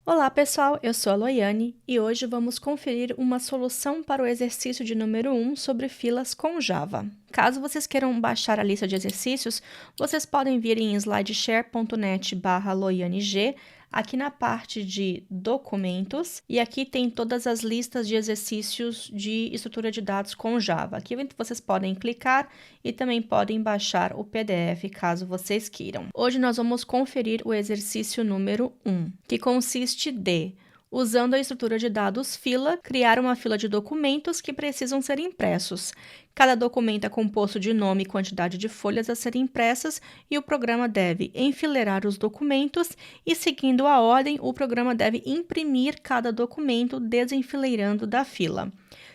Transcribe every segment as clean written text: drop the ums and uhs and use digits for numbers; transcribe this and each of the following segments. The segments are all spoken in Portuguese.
Olá pessoal, eu sou a Loiane e hoje vamos conferir uma solução para o exercício de número 1 sobre filas com Java. Caso vocês queiram baixar a lista de exercícios, vocês podem vir em slideshare.net/loianeg, aqui na parte de documentos, e aqui tem todas as listas de exercícios de estrutura de dados com Java. Aqui vocês podem clicar e também podem baixar o PDF caso vocês queiram. Hoje nós vamos conferir o exercício número 1, que consiste de, usando a estrutura de dados fila, criar uma fila de documentos que precisam ser impressos. Cada documento é composto de nome e quantidade de folhas a serem impressas e o programa deve enfileirar os documentos e, seguindo a ordem, o programa deve imprimir cada documento desenfileirando da fila.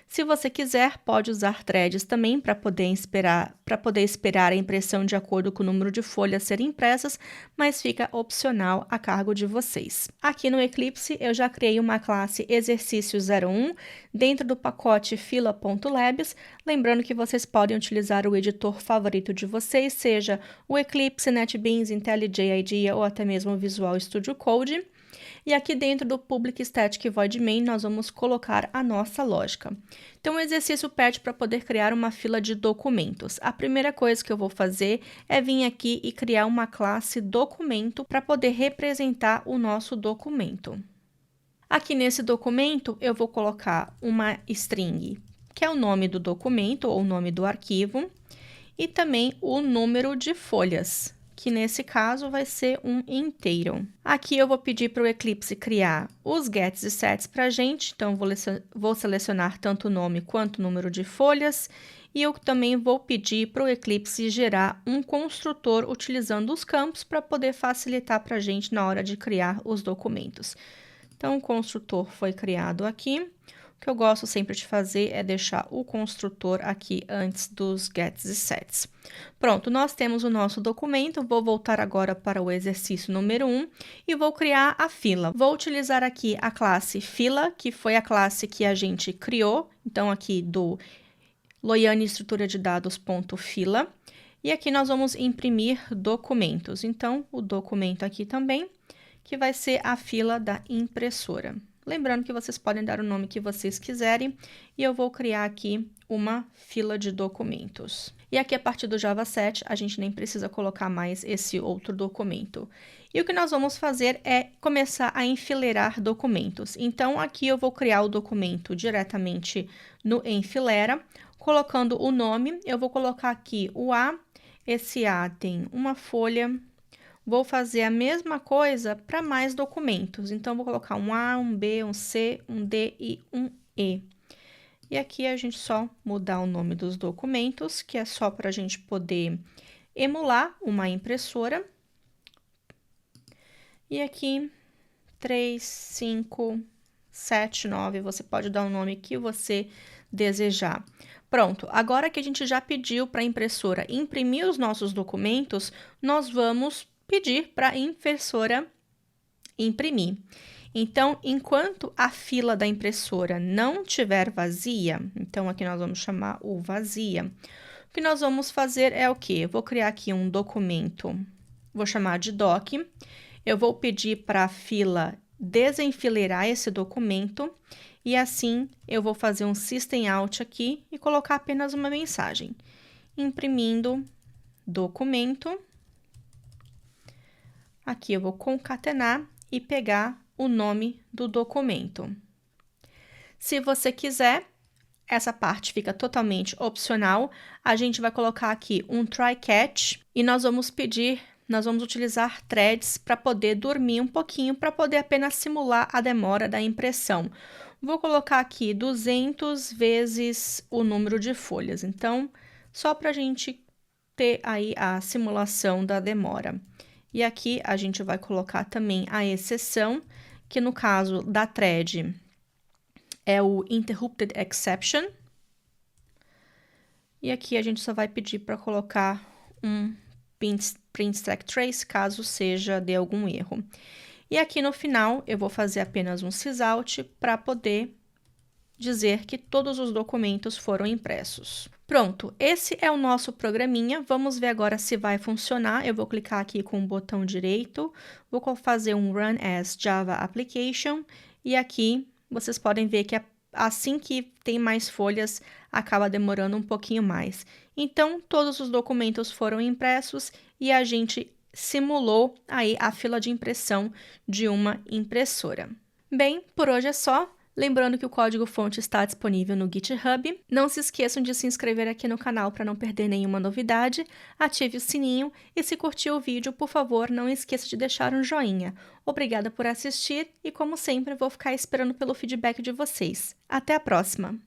Se você quiser, pode usar threads também para poder esperar a impressão de acordo com o número de folhas serem impressas, mas fica opcional a cargo de vocês. Aqui no Eclipse, eu já criei uma classe exercício 01 dentro do pacote fila.labs, lembrando que vocês podem utilizar o editor favorito de vocês, seja o Eclipse, NetBeans, IntelliJ IDEA ou até mesmo o Visual Studio Code. E aqui dentro do Public Static Void Main, nós vamos colocar a nossa lógica. Então, o exercício pede para poder criar uma fila de documentos. A primeira coisa que eu vou fazer é vir aqui e criar uma classe documento para poder representar o nosso documento. Aqui nesse documento, eu vou colocar uma string, que é o nome do documento ou o nome do arquivo, e também o número de folhas, que nesse caso vai ser um inteiro. Aqui eu vou pedir para o Eclipse criar os gets e sets para a gente, então vou selecionar tanto o nome quanto o número de folhas, e eu também vou pedir para o Eclipse gerar um construtor utilizando os campos para poder facilitar para a gente na hora de criar os documentos. Então, o construtor foi criado aqui. O que eu gosto sempre de fazer é deixar o construtor aqui antes dos gets e sets. Pronto, nós temos o nosso documento. Vou voltar agora para o exercício número 1 e vou criar a fila. Vou utilizar aqui a classe fila, que foi a classe que a gente criou. Então, aqui do Loiane estrutura de dados.fila. E aqui nós vamos imprimir documentos. Então, o documento aqui também, que vai ser a fila da impressora. Lembrando que vocês podem dar o nome que vocês quiserem, e eu vou criar aqui uma fila de documentos. E aqui, a partir do Java 7, a gente nem precisa colocar mais esse outro documento. E o que nós vamos fazer é começar a enfileirar documentos. Então, aqui eu vou criar o documento diretamente no Enfileira, colocando o nome. Eu vou colocar aqui o A, esse A tem uma folha. Vou fazer a mesma coisa para mais documentos. Então, vou colocar um A, um B, um C, um D e um E. E aqui a gente só mudar o nome dos documentos, que é só para a gente poder emular uma impressora. E aqui, 3, 5, 7, 9, você pode dar o nome que você desejar. Pronto, agora que a gente já pediu para a impressora imprimir os nossos documentos, nós vamos pedir para a impressora imprimir. Então, enquanto a fila da impressora não estiver vazia, então aqui nós vamos chamar o vazia, o que nós vamos fazer é o quê? Eu vou criar aqui um documento, vou chamar de doc, eu vou pedir para a fila desenfileirar esse documento, e assim eu vou fazer um system out aqui e colocar apenas uma mensagem, imprimindo documento. Aqui eu vou concatenar e pegar o nome do documento. Se você quiser, essa parte fica totalmente opcional. A gente vai colocar aqui um try catch e nós vamos utilizar threads para poder dormir um pouquinho, para poder apenas simular a demora da impressão. Vou colocar aqui 200 vezes o número de folhas. Então, só para a gente ter aí a simulação da demora. E aqui a gente vai colocar também a exceção, que no caso da thread é o interrupted exception. E aqui a gente só vai pedir para colocar um print stack trace, caso seja de algum erro. E aqui no final eu vou fazer apenas um sysout para poder dizer que todos os documentos foram impressos. Pronto, esse é o nosso programinha. Vamos ver agora se vai funcionar. Eu vou clicar aqui com o botão direito, vou fazer um Run as Java Application e aqui vocês podem ver que assim que tem mais folhas, acaba demorando um pouquinho mais. Então, todos os documentos foram impressos e a gente simulou aí a fila de impressão de uma impressora. Bem, por hoje é só. Lembrando que o código-fonte está disponível no GitHub. Não se esqueçam de se inscrever aqui no canal para não perder nenhuma novidade. Ative o sininho e se curtiu o vídeo, por favor, não esqueça de deixar um joinha. Obrigada por assistir e, como sempre, vou ficar esperando pelo feedback de vocês. Até a próxima!